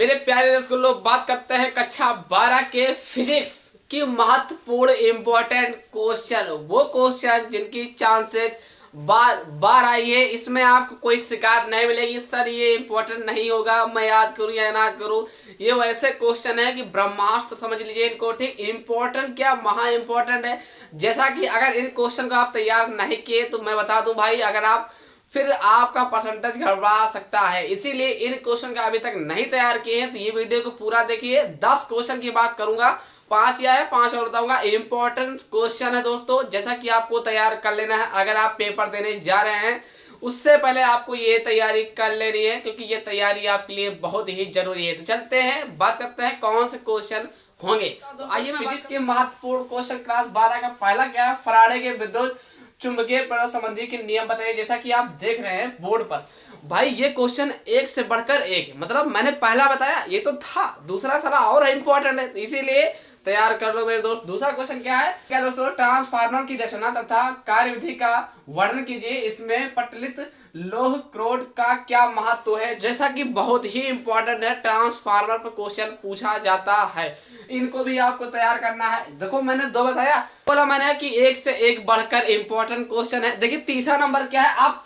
मेरे प्यारे रसगुल्लो, बात करते हैं कक्षा 12 के फिजिक्स की महत्वपूर्ण इंपॉर्टेंट क्वेश्चन। वो क्वेश्चन जिनकी चांसेस बार बार आई है, इसमें आपको कोई शिकायत नहीं मिलेगी सर ये इंपॉर्टेंट नहीं होगा, मैं याद करूं या ना करूं। ये वैसे क्वेश्चन है कि ब्रह्मास्त्र समझ लीजिए इनको, ठीक। इंपॉर्टेंट क्या, महा इंपॉर्टेंट है। जैसा कि अगर इन क्वेश्चन को आप तैयार नहीं किए तो मैं बता दूं भाई, अगर आप फिर आपका परसेंटेज गड़बड़ा सकता है। इसीलिए इन क्वेश्चन का अभी तक नहीं तैयार किए हैं तो ये वीडियो को पूरा देखिए। 10 क्वेश्चन की बात करूंगा, 5 या है 5 और बताऊंगा। इंपॉर्टेंट क्वेश्चन है दोस्तों, जैसा कि आपको तैयार कर लेना है। अगर आप पेपर देने जा रहे हैं उससे पहले आपको ये तैयारी कर लेनी है, क्योंकि ये तैयारी आपके लिए बहुत ही जरूरी है। तो चलते हैं, बात करते हैं कौन से क्वेश्चन होंगे। तो आइए, फिजिक्स के महत्वपूर्ण क्वेश्चन क्लास 12 का पहला क्या है, फराडे के विद्युत चुंबकीय प्रवाह संबंधी के नियम बताइए। जैसा कि आप देख रहे हैं बोर्ड पर भाई, ये क्वेश्चन एक से बढ़कर एक है। मतलब मैंने पहला बताया ये तो था, दूसरा थोड़ा और इंपॉर्टेंट है, इसीलिए तैयार कर लो मेरे दोस्त। दूसरा क्वेश्चन क्या है, क्या दोस्तों, ट्रांसफार्मर की रचना तथा कार्यविधि का वर्णन कीजिए। इसमें पटलित लोह क्रोड का क्या महत्व है। जैसा कि बहुत ही इंपॉर्टेंट है, ट्रांसफार्मर पर क्वेश्चन पूछा जाता है, इनको भी आपको तैयार करना है। देखो मैंने 2 बताया, बोला मैंने कि एक से एक बढ़कर इंपॉर्टेंट क्वेश्चन है। देखिए तीसरा नंबर क्या है, आप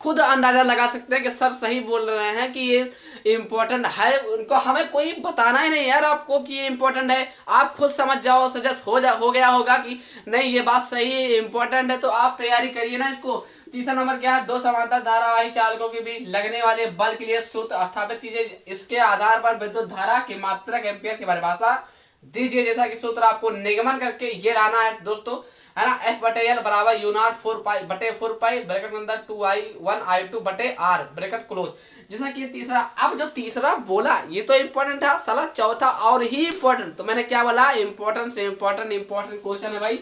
खुद अंदाजा लगा सकते हैं कि सब सही बोल रहे हैं कि ये इंपॉर्टेंट है। उनको हमें कोई बताना ही नहीं यार आपको कि ये इंपॉर्टेंट है, आप खुद समझ जाओ, सजेस्ट हो गया होगा कि नहीं ये बात सही है, इंपॉर्टेंट है। तो आप तैयारी करिए ना इसको। तीसरा नंबर क्या है, 2 समांतर धारावाही चालकों के बीच लगने वाले बल के लिए सूत्र स्थापित कीजिए। इसके आधार पर विद्युत धारा की मात्रक एम्पियर की परिभाषा दीजिए। जैसा कि सूत्र आपको निगमन करके ये लाना है दोस्तों, है ना। F/L बराबर U0 4 पाई ब्रैकेट के अंदर 2I1I2 बटे R ब्रैकेट क्लोज। जैसा कि तीसरा, अब जो तीसरा बोला ये तो इंपॉर्टेंट था साला, चौथा और ही इंपॉर्टेंट। तो मैंने क्या बोला, इंपॉर्टेंट से इंपॉर्टेंट क्वेश्चन है भाई।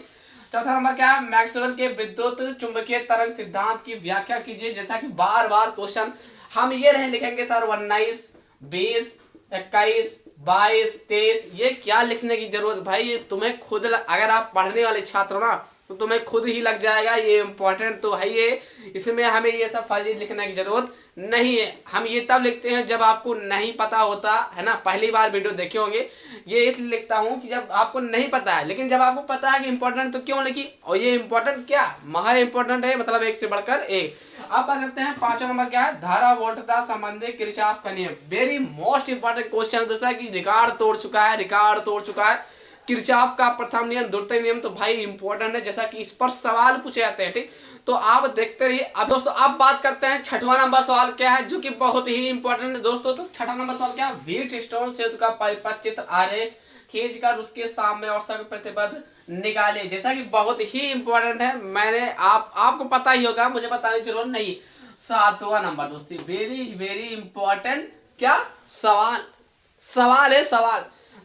चौथा नंबर क्या है, मैक्सवेल के विद्युत चुंबकीय तरंग सिद्धांत की व्याख्या कीजिए। जैसा कि बार बार क्वेश्चन हम ये नहीं लिखेंगे सर 19 20 21 22 23, ये क्या लिखने की जरूरत भाई, ये तुम्हें खुद अगर आप पढ़ने वाले छात्र हो ना तो तुम्हें खुद ही लग जाएगा ये इंपॉर्टेंट तो है ये। इसमें हमें ये सब फर्जी लिखने की जरूरत नहीं है। हम ये तब लिखते हैं जब आपको नहीं पता होता है ना, पहली बार वीडियो देखे होंगे। ये इसलिए लिखता हूँ कि जब आपको नहीं पता है, लेकिन जब आपको पता है कि इंपॉर्टेंट तो क्यों लिखी। और ये इंपॉर्टेंट क्या, महा इंपॉर्टेंट है, मतलब एक से बढ़कर एक। अब बात करते हैं 5वां नंबर क्या है, धारा वोल्टता संबंधी किरचॉफ का नियम। वेरी मोस्ट इंपॉर्टेंट क्वेश्चन दोस्तों, कि रिकॉर्ड तोड़ चुका है किरचॉफ का प्रथम नियम, द्वितीय नियम तो भाई इंपॉर्टेंट है। जैसा कि इस पर सवाल पूछे जाते हैं, ठीक। तो आप देखते रहिए। अब दोस्तों अब बात करते हैं 6वां नंबर सवाल क्या है, जो कि बहुत ही इंपॉर्टेंट है दोस्तों। तो 6वां नंबर सवाल क्या है, व्हीटस्टोन सेतु का परिपथ चित्र आरेख खींचकर उसके साम्य अवस्था के प्रतिबद्ध निकाले। जैसा कि बहुत ही इंपॉर्टेंट है, मैंने आपको पता ही होगा, मुझे बताने की जरूरत नहीं। 7वां नंबर दोस्तों, वेरी इंपॉर्टेंट क्या सवाल है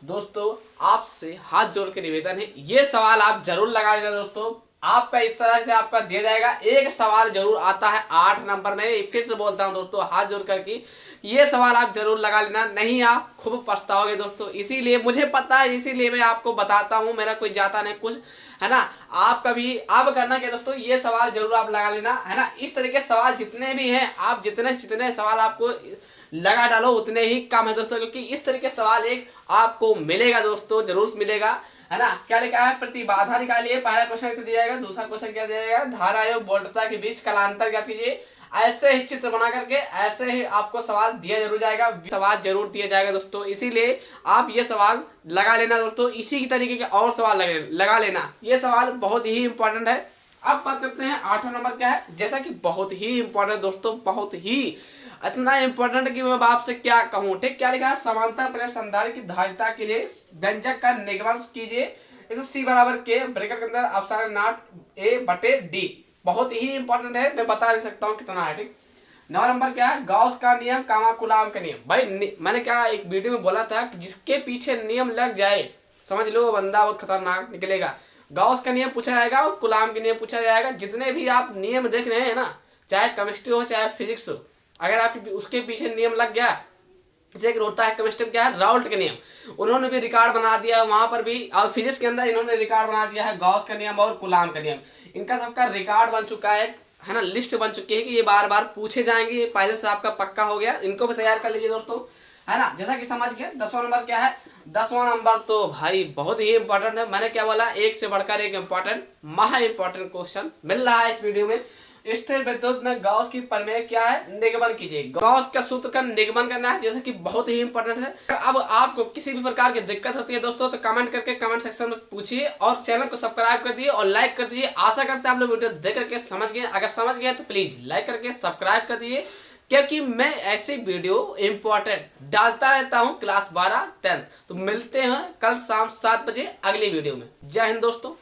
दोस्तों। आपसे हाथ जोड़ के निवेदन है, ये सवाल आप जरूर लगा लेना दोस्तों। आपका इस तरह से आपका दिया जाएगा, एक सवाल जरूर आता है 8 नंबर में। फिर से बोलता हूं दोस्तों, हाथ जोड़ करके ये सवाल आप जरूर लगा लेना, नहीं आप खूब पछताओगे दोस्तों। इसीलिए मुझे पता है, इसीलिए मैं आपको बताता हूं, मेरा कोई जाता नहीं कुछ, है ना। आपका भी आप करना क्या दोस्तों, ये सवाल जरूर आप लगा लेना, है ना। इस तरीके सवाल जितने भी हैं, आप जितने सवाल आपको लगा डालो उतने ही कम है दोस्तों, क्योंकि इस तरीके सवाल एक आपको मिलेगा दोस्तों, जरूर मिलेगा, है ना। क्या लिखा है, प्रतिबाधा निकालिए। पहला क्वेश्चन दिया जाएगा। दूसरा क्वेश्चन क्या दिया जाएगा, धारा एवं वोल्टता के बीच कालांतर ज्ञात कीजिए। ऐसे ही चित्र बना करके ऐसे ही आपको सवाल दिया जरूर जाएगा, सवाल जरूर दिया जाएगा दोस्तों। इसीलिए आप ये सवाल लगा लेना दोस्तों, इसी की तरीके के और सवाल लगा लेना, ये सवाल बहुत ही इंपॉर्टेंट है। अब बात करते हैं 8वां नंबर क्या है, जैसा कि बहुत ही इंपॉर्टेंट दोस्तों, बहुत ही इतना इंपॉर्टेंट कि मैं आपसे क्या कहूँ, ठीक। क्या लिखा है, समांतर प्लेट संधारित्र की धारिता के लिए व्यंजक का निगमन कीजिए। इसे C बराबर के ब्रैकेट के अंदर एप्सिलॉन नॉट A बटे D। बहुत ही इंपॉर्टेंट है, मैं बता नहीं सकता हूँ कितना है, ठीक। 9वां नंबर क्या है, गॉस का नियम, कूलाम का नियम। भाई मैंने क्या एक वीडियो में बोला था कि जिसके पीछे नियम लग जाए समझ लो बंदा बहुत खतरनाक निकलेगा। गॉस का नियम पूछा जाएगा और कूलाम का नियम पूछा जाएगा। जितने भी आप नियम देख रहे हैं ना, चाहे केमिस्ट्री हो चाहे फिजिक्स हो, अगर आपके उसके पीछे नियम लग गया, जैसे एक होता है केमिस्ट्री क्या है, राउल्ट का नियम, उन्होंने भी रिकॉर्ड बना दिया वहां पर भी। और फिजिक्स के अंदर इन्होंने रिकॉर्ड बना दिया है गॉस का नियम और कूलाम का नियम। इनका सबका रिकॉर्ड बन चुका है ना, लिस्ट बन चुकी है कि ये बार बार पूछे जाएंगे, ये पहले से आपका पक्का हो गया। इनको भी तैयार कर लीजिए दोस्तों। है ना। जैसा कि समझ गए 10वां नंबर क्या है। 10वां नंबर तो भाई बहुत ही इंपॉर्टेंट है। मैंने क्या बोला, एक से बढ़कर एक इंपॉर्टेंट, महा इंपॉर्टेंट क्वेश्चन मिल रहा है इस वीडियो में। स्थिर विद्युत में गॉस की प्रमेय क्या है, निगमन कीजिए। गॉस का सूत्र का निगमन करना है, जैसे कि बहुत ही इंपॉर्टेंट है। अब आपको किसी भी प्रकार की दिक्कत होती है दोस्तों तो कमेंट करके कमेंट सेक्शन में पूछिए, और चैनल को सब्सक्राइब कर दिए और लाइक कर दीजिए। आशा करते हैं आप लोग वीडियो देख करके समझ गए। अगर समझ गए तो प्लीज लाइक करके सब्सक्राइब कर दीजिए, क्योंकि मैं ऐसी वीडियो इंपॉर्टेंट डालता रहता हूं क्लास 12 10। तो मिलते हैं कल शाम 7 बजे अगली वीडियो में। जय हिंद दोस्तों।